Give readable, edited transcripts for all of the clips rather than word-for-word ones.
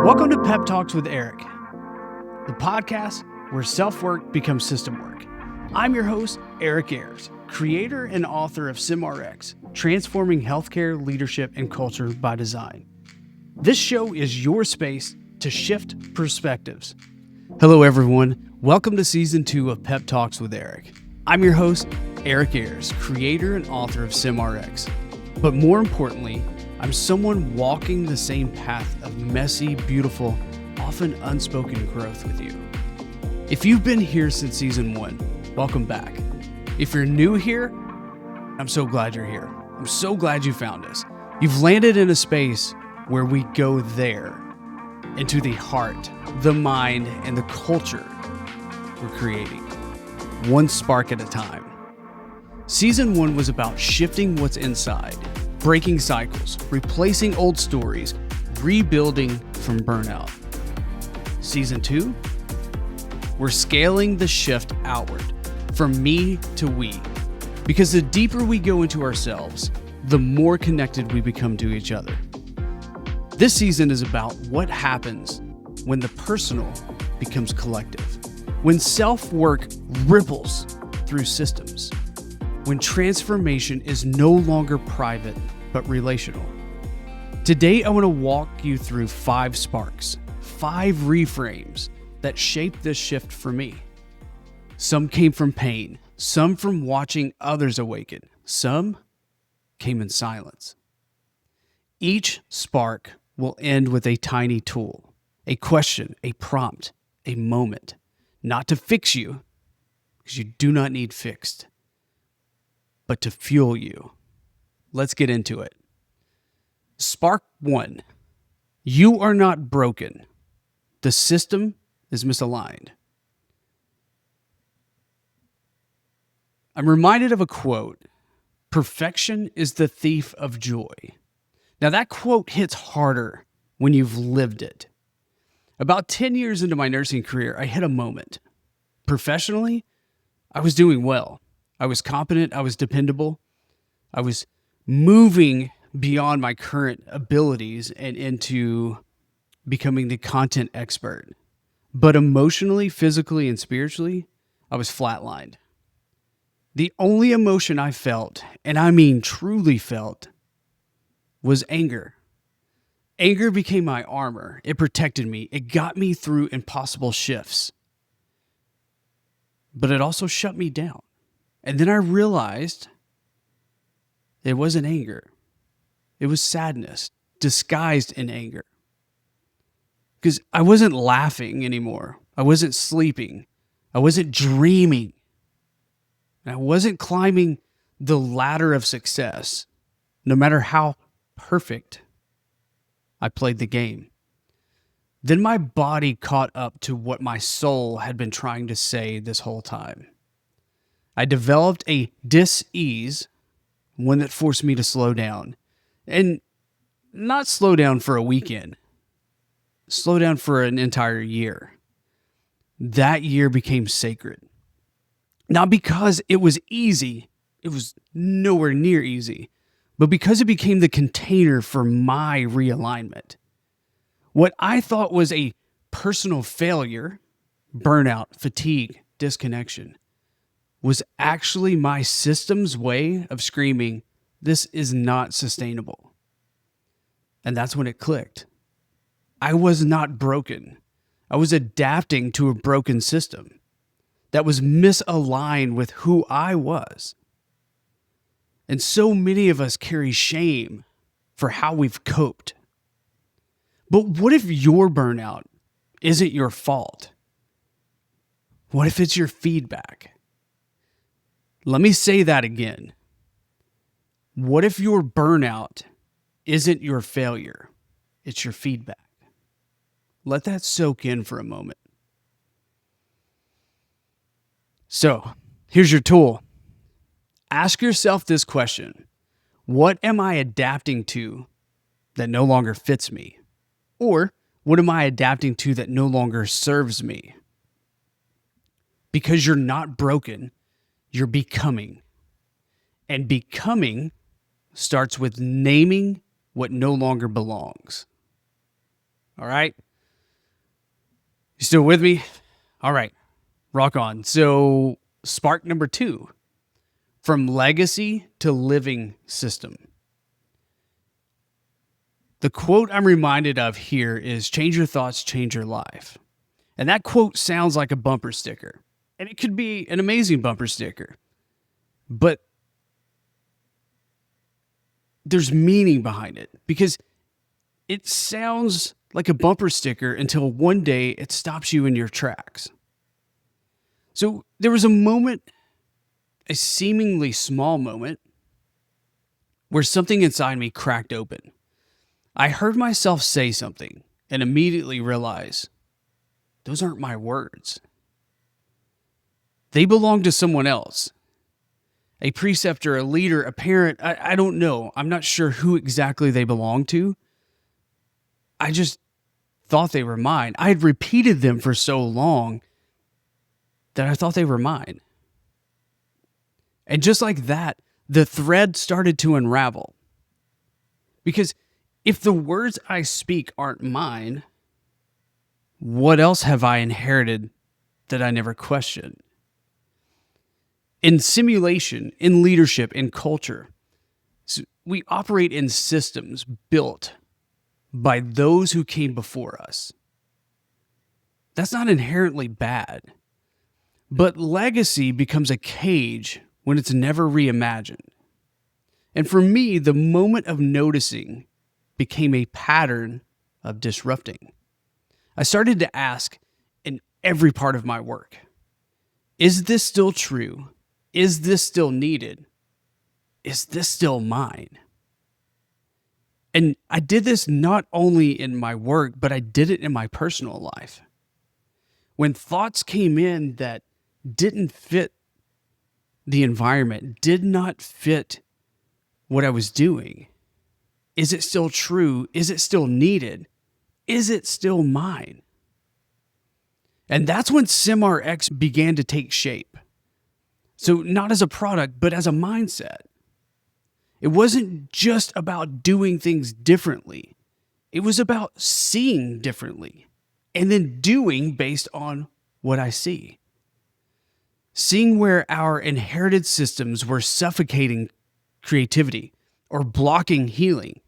Welcome to Pep Talks with Eric, the podcast where self-work becomes system work. I'm your host, Eric Ayers, creator and author of SimRx, Transforming Healthcare, Leadership, and Culture by Design. This show is your space to shift perspectives. Hello, everyone. Welcome to Season 2 of Pep Talks with Eric. I'm your host, Eric Ayers, creator and author of SimRx. But more importantly, I'm someone walking the same path of messy, beautiful, often unspoken growth with you. If you've been here since Season 1, welcome back. If you're new here, I'm so glad you're here. I'm so glad you found us. You've landed in a space where we go there, into the heart, the mind, and the culture we're creating, one spark at a time. Season 1 was about shifting what's inside, breaking cycles, replacing old stories, rebuilding from burnout. Season 2, we're scaling the shift outward, from me to we. Because the deeper we go into ourselves, the more connected we become to each other. This season is about what happens when the personal becomes collective, when self-work ripples through systems, when transformation is no longer private, but relational. Today, I want to walk you through 5 sparks, 5 reframes that shaped this shift for me. Some came from pain, some from watching others awaken, some came in silence. Each spark will end with a tiny tool, a question, a prompt, a moment, not to fix you, because you do not need fixed, but to fuel you. Let's get into it. Spark 1. You are not broken. The system is misaligned. I'm reminded of a quote. Perfection is the thief of joy. Now that quote hits harder when you've lived it. About 10 years into my nursing career, I hit a moment. Professionally, I was doing well. I was competent, I was dependable, I was moving beyond my current abilities and into becoming the content expert. But emotionally, physically, and spiritually, I was flatlined. The only emotion I felt, and I mean truly felt, was anger. Anger became my armor. It protected me. It got me through impossible shifts. But it also shut me down. And then I realized it wasn't anger. It was sadness, disguised in anger. Because I wasn't laughing anymore. I wasn't sleeping. I wasn't dreaming. And I wasn't climbing the ladder of success, no matter how perfect I played the game. Then my body caught up to what my soul had been trying to say this whole time. I developed a dis-ease, one that forced me to slow down. And not slow down for a weekend. Slow down for an entire year. That year became sacred. Not because it was easy. It was nowhere near easy. But because it became the container for my realignment. What I thought was a personal failure, burnout, fatigue, disconnection, was actually my system's way of screaming, this is not sustainable. And that's when it clicked. I was not broken. I was adapting to a broken system that was misaligned with who I was. And so many of us carry shame for how we've coped. But what if your burnout isn't your fault? What if it's your feedback? Let me say that again. What if your burnout isn't your failure? It's your feedback. Let that soak in for a moment. So, here's your tool. Ask yourself this question. What am I adapting to that no longer fits me? Or what am I adapting to that no longer serves me? Because you're not broken, you're becoming. And becoming starts with naming what no longer belongs. All right? You still with me? All right. Rock on. So, spark number 2, from legacy to living system. The quote I'm reminded of here is, change your thoughts, change your life. And that quote sounds like a bumper sticker. And it could be an amazing bumper sticker. But there's meaning behind it, because it sounds like a bumper sticker until one day it stops you in your tracks. So there was a moment, a seemingly small moment, where something inside me cracked open. I heard myself say something and immediately realized those aren't my words. They belong to someone else. A preceptor, a leader, a parent, I don't know. I'm not sure who exactly they belong to. I just thought they were mine. I had repeated them for so long that I thought they were mine. And just like that, the thread started to unravel. Because if the words I speak aren't mine, what else have I inherited that I never questioned? In simulation, in leadership, in culture, we operate in systems built by those who came before us. That's not inherently bad. But legacy becomes a cage when it's never reimagined. And for me, the moment of noticing became a pattern of disrupting. I started to ask in every part of my work, is this still true? Is this still needed? Is this still mine? And I did this not only in my work, but I did it in my personal life. When thoughts came in that didn't fit the environment, did not fit what I was doing, is it still true? Is it still needed? Is it still mine? And that's when SimRx began to take shape. So not as a product, but as a mindset. It wasn't just about doing things differently. It was about seeing differently and then doing based on what I see. Seeing where our inherited systems were suffocating creativity or blocking healing.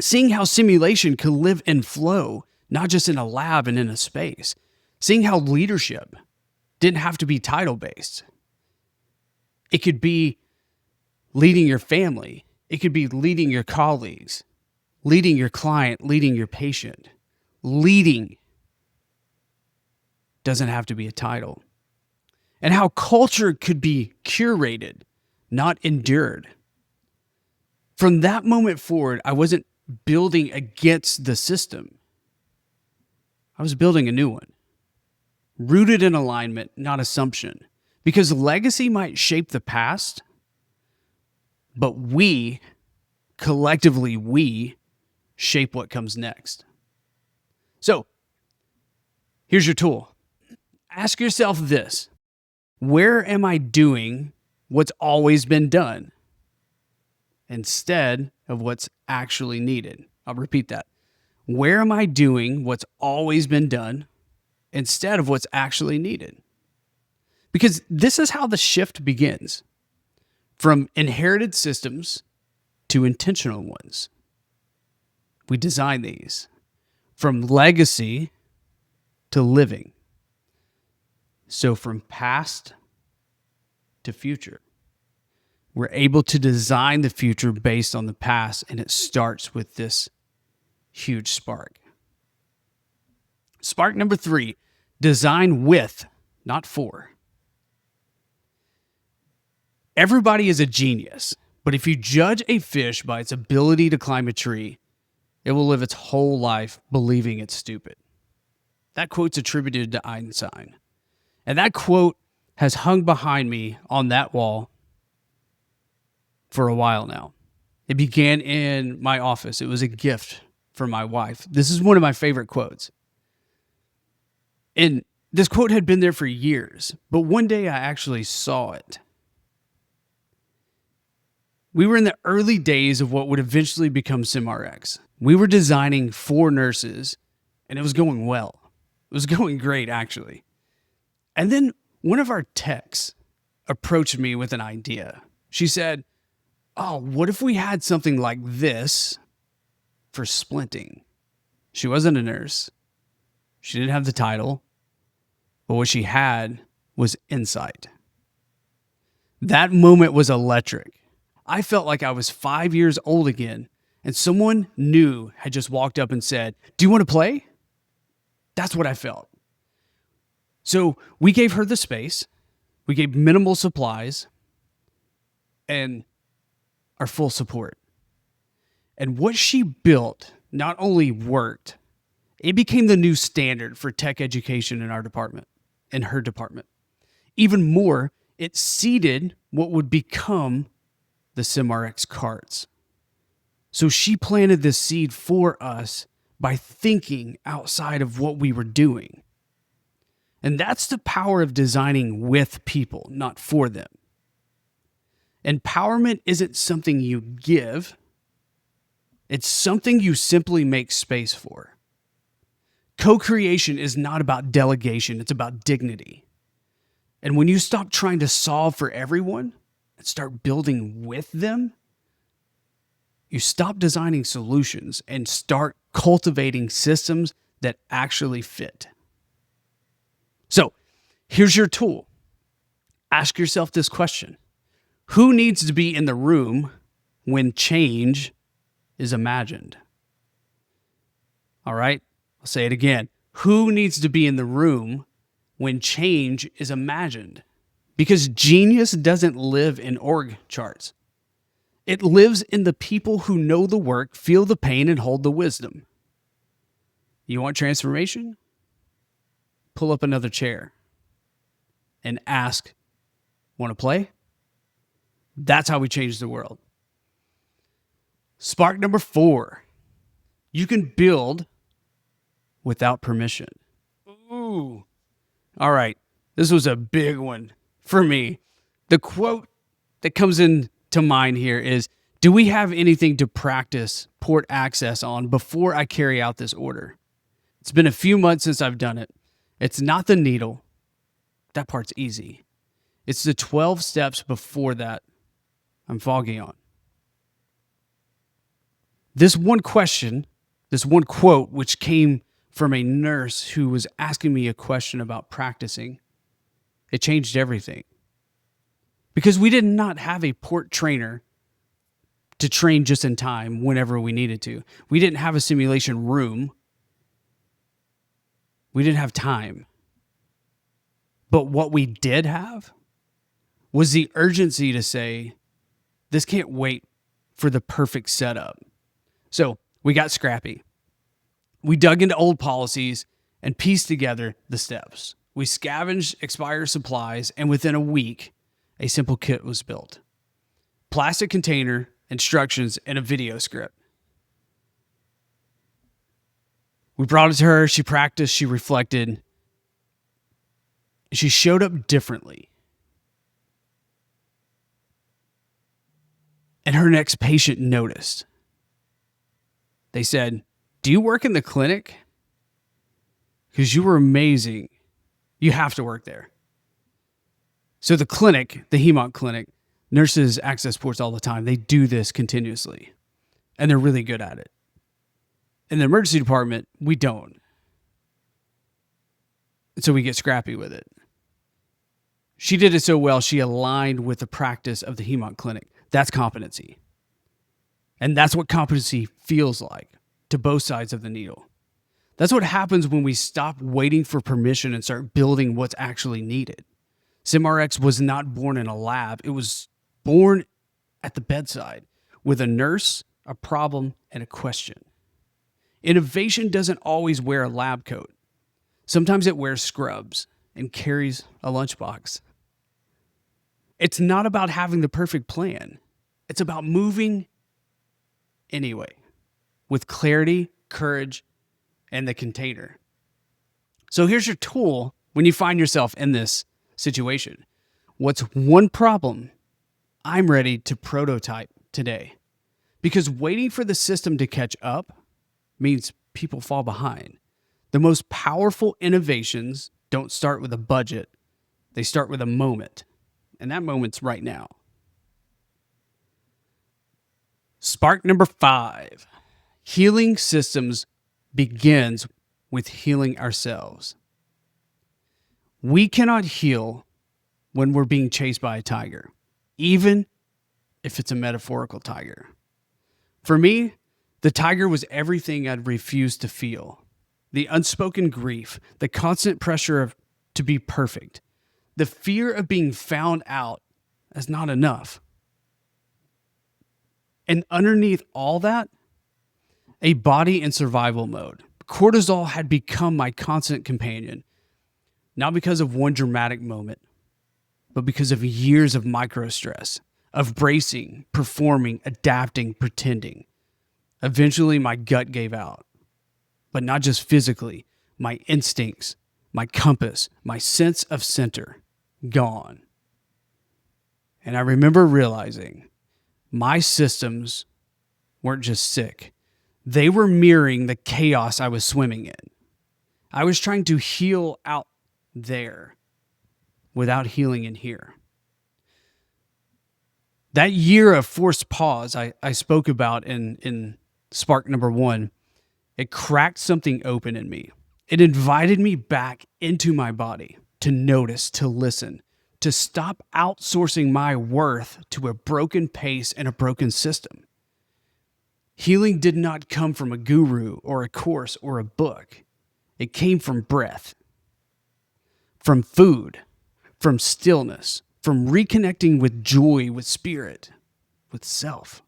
Seeing how simulation could live and flow, not just in a lab and in a space. Seeing how leadership didn't have to be title-based. It could be leading your family. It could be leading your colleagues, leading your client, leading your patient. Leading doesn't have to be a title. And how culture could be curated, not endured. From that moment forward, I wasn't building against the system. I was building a new one, rooted in alignment, not assumption. Because legacy might shape the past, but we, collectively, we shape what comes next. So, here's your tool. Ask yourself this: where am I doing what's always been done instead of what's actually needed? I'll repeat that. Where am I doing what's always been done instead of what's actually needed? Because this is how the shift begins. From inherited systems to intentional ones. We design these. From legacy to living. So from past to future. We're able to design the future based on the past, and it starts with this huge spark. Spark number 3, design with, not for. Everybody is a genius, but if you judge a fish by its ability to climb a tree, it will live its whole life believing it's stupid. That quote's attributed to Einstein. And that quote has hung behind me on that wall for a while now. It began in my office. It was a gift from my wife. This is one of my favorite quotes. And this quote had been there for years, but one day I actually saw it. We were in the early days of what would eventually become SimRx. We were designing for nurses, and it was going well. It was going great, actually. And then one of our techs approached me with an idea. She said, "Oh, what if we had something like this for splinting?" She wasn't a nurse. She didn't have the title. But what she had was insight. That moment was electric. I felt like I was 5 years old again, and someone new had just walked up and said, "Do you want to play?" That's what I felt. So we gave her the space, we gave minimal supplies, and our full support. And what she built not only worked, it became the new standard for tech education in our department, in her department. Even more, it seeded what would become the SimRx carts. So she planted this seed for us by thinking outside of what we were doing. And that's the power of designing with people, not for them. Empowerment isn't something you give. It's something you simply make space for. Co-creation is not about delegation. It's about dignity. And when you stop trying to solve for everyone and start building with them, you stop designing solutions and start cultivating systems that actually fit. So here's your tool. Ask yourself this question. Who needs to be in the room when change is imagined? All right, I'll say it again. Who needs to be in the room when change is imagined? Because genius doesn't live in org charts. It lives in the people who know the work, feel the pain, and hold the wisdom. You want transformation? Pull up another chair and ask, "Want to play?" That's how we change the world. Spark number 4. You can build without permission. Ooh. All right. This was a big one for me. The quote that comes into mind here is, "Do we have anything to practice port access on before I carry out this order?" It's been a few months since I've done it. It's not the needle. That part's easy. It's the 12 steps before that I'm foggy on. This one question, this one quote, which came from a nurse who was asking me a question about practicing, it changed everything. Because we did not have a port trainer to train just in time whenever we needed to. We didn't have a simulation room. We didn't have time. But what we did have was the urgency to say, this can't wait for the perfect setup. So we got scrappy. We dug into old policies and pieced together the steps. We scavenged expired supplies, and within a week, a simple kit was built. Plastic container, instructions, and a video script. We brought it to her. She practiced. She reflected. She showed up differently. And her next patient noticed. They said, "Do you work in the clinic? Because you were amazing. You have to work there." So the clinic, the Hemont clinic, nurses access ports all the time. They do this continuously. And they're really good at it. In the emergency department, we don't. So we get scrappy with it. She did it so well, she aligned with the practice of the Hemont clinic. That's competency. And that's what competency feels like to both sides of the needle. That's what happens when we stop waiting for permission and start building what's actually needed. SimRx was not born in a lab. It was born at the bedside with a nurse, a problem, and a question. Innovation doesn't always wear a lab coat. Sometimes it wears scrubs and carries a lunchbox. It's not about having the perfect plan. It's about moving anyway, with clarity, courage, and the container. So here's your tool when you find yourself in this situation. What's one problem I'm ready to prototype today. Because waiting for the system to catch up means people fall behind. The most powerful innovations don't start with a budget, they start with a moment. And that moment's right now. Spark number 5. Healing systems begins with healing ourselves. We cannot heal when we're being chased by a tiger, even if it's a metaphorical tiger. For me, the tiger was everything I'd refused to feel. The unspoken grief, the constant pressure to be perfect, the fear of being found out as not enough. And underneath all that, a body in survival mode. Cortisol had become my constant companion, not because of one dramatic moment, but because of years of micro stress, of bracing, performing, adapting, pretending. Eventually, my gut gave out, but not just physically, my instincts, my compass, my sense of center, gone. And I remember realizing my systems weren't just sick. They were mirroring the chaos I was swimming in. I was trying to heal out there without healing in here. That year of forced pause I spoke about in Spark number 1, it cracked something open in me. It invited me back into my body to notice, to listen, to stop outsourcing my worth to a broken pace and a broken system. Healing did not come from a guru or a course or a book. It came from breath, from food, from stillness, from reconnecting with joy, with spirit, with self.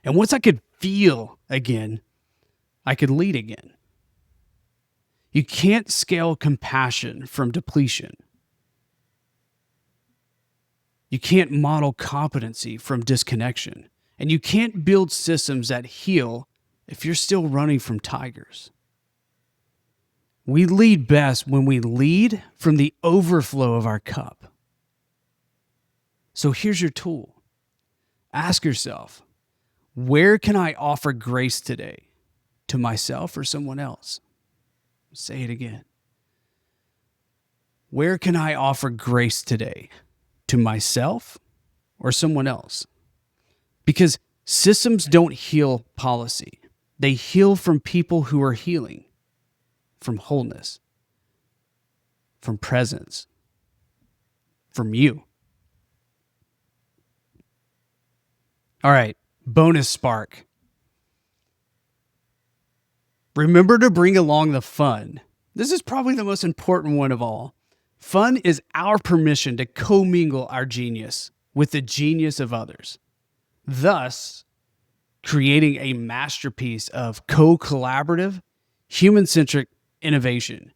And once I could feel again, I could lead again. You can't scale compassion from depletion. You can't model competency from disconnection. And you can't build systems that heal if you're still running from tigers. We lead best when we lead from the overflow of our cup. So here's your tool. Ask yourself, where can I offer grace today? To myself or someone else? Say it again. Where can I offer grace today? To myself or someone else? Because systems don't heal policy. They heal from people who are healing, from wholeness, from presence, from you. All right, bonus spark. Remember to bring along the fun. This is probably the most important one of all. Fun is our permission to commingle our genius with the genius of others, thus creating a masterpiece of co-collaborative, human-centric innovation,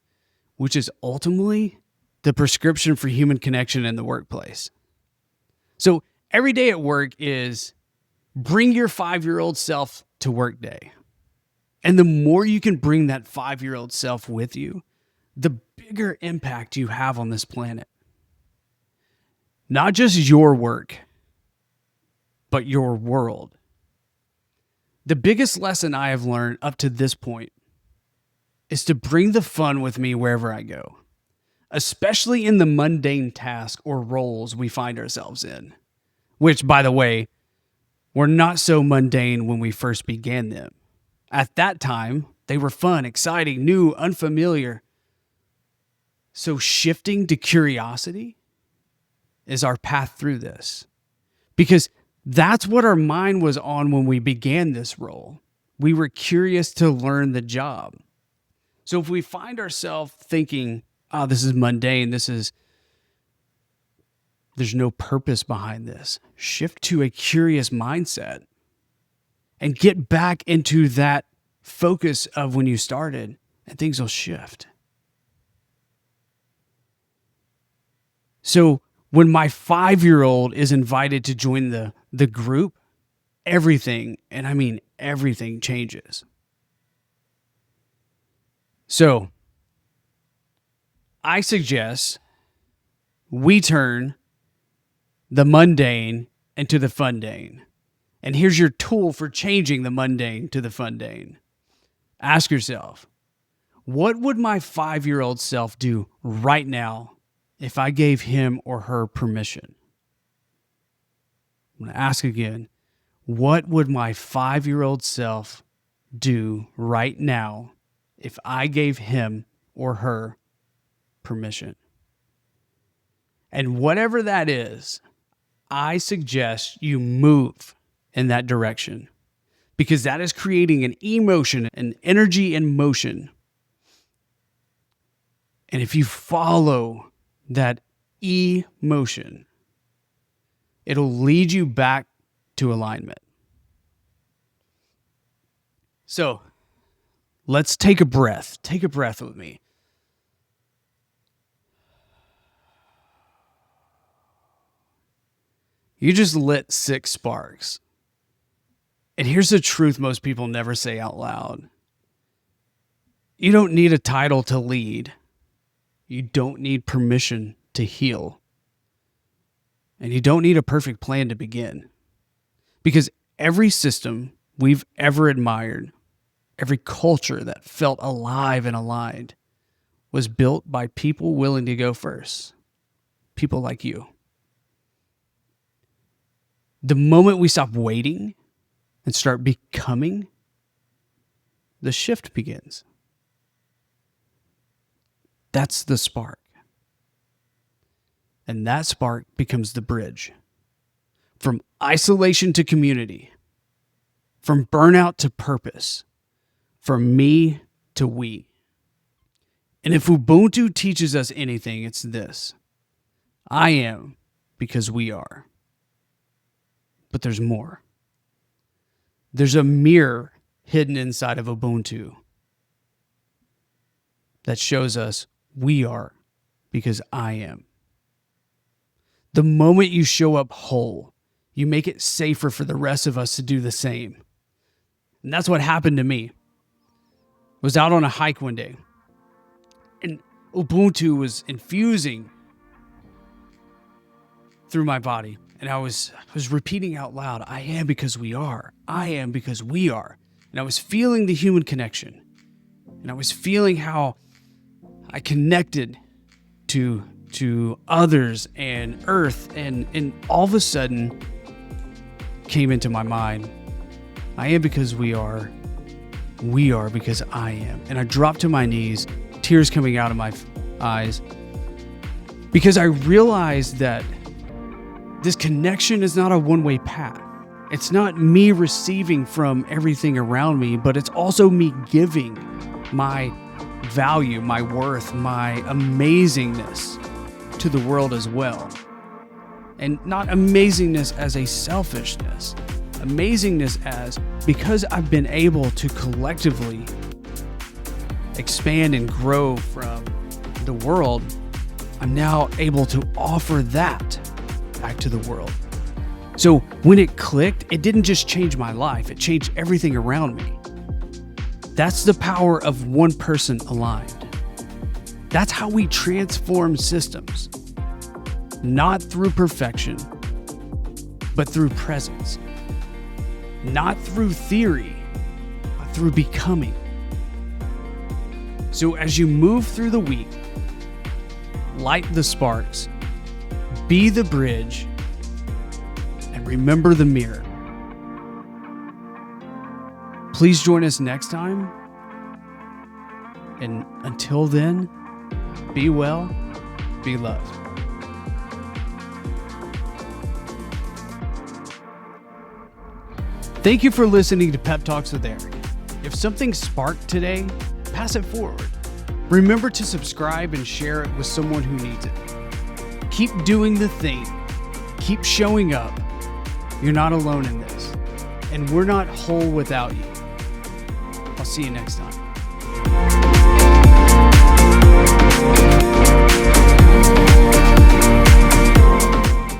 which is ultimately the prescription for human connection in the workplace. So every day at work is bring your 5-year-old self to work day. And the more you can bring that 5-year-old self with you, the bigger impact you have on this planet. Not just your work, but your world. The biggest lesson I have learned up to this point is to bring the fun with me wherever I go, especially in the mundane tasks or roles we find ourselves in, which, by the way, were not so mundane when we first began them. At that time, they were fun, exciting, new, unfamiliar. So shifting to curiosity is our path through this, because that's what our mind was on when we began this role. We were curious to learn the job. So if we find ourselves thinking, oh, this is mundane, there's no purpose behind this, shift to a curious mindset and get back into that focus of when you started, and things will shift. So when my 5-year-old is invited to join the group, everything, and I mean everything, changes. So I suggest we turn the mundane and to the fundane. And here's your tool for changing the mundane to the fundane. Ask yourself, what would my 5-year-old self do right now if I gave him or her permission? I'm going to ask again, what would my 5-year-old self do right now if I gave him or her permission? And whatever that is, I suggest you move in that direction, because that is creating an emotion, an energy in motion. And if you follow that emotion, it'll lead you back to alignment. So let's take a breath. Take a breath with me. You just lit 6 sparks. And here's the truth most people never say out loud. You don't need a title to lead. You don't need permission to heal. And you don't need a perfect plan to begin. Because every system we've ever admired, every culture that felt alive and aligned, was built by people willing to go first. People like you. The moment we stop waiting and start becoming, the shift begins. That's the spark. And that spark becomes the bridge. From isolation to community. From burnout to purpose. From me to we. And if Ubuntu teaches us anything, it's this. I am because we are. But there's more. There's a mirror hidden inside of Ubuntu that shows us we are because I am. The moment you show up whole, you make it safer for the rest of us to do the same. And that's what happened to me. I was out on a hike one day, and Ubuntu was infusing through my body. And I was repeating out loud, I am because we are. I am because we are. And I was feeling the human connection. And I was feeling how I connected to others and earth. And all of a sudden came into my mind, I am because we are. We are because I am. And I dropped to my knees, tears coming out of my eyes, because I realized that this connection is not a one-way path. It's not me receiving from everything around me, but it's also me giving my value, my worth, my amazingness to the world as well. And not amazingness as a selfishness. Amazingness as, because I've been able to collectively expand and grow from the world, I'm now able to offer that back to the world. So when it clicked, it didn't just change my life, it changed everything around me. That's the power of one person aligned. That's how we transform systems. Not through perfection, but through presence. Not through theory, but through becoming. So as you move through the week, light the sparks, be the bridge, and remember the mirror. Please join us next time. And until then, be well, be loved. Thank you for listening to Pep Talks with Eric. If something sparked today, pass it forward. Remember to subscribe and share it with someone who needs it. Keep doing the thing. Keep showing up. You're not alone in this. And we're not whole without you. I'll see you next time.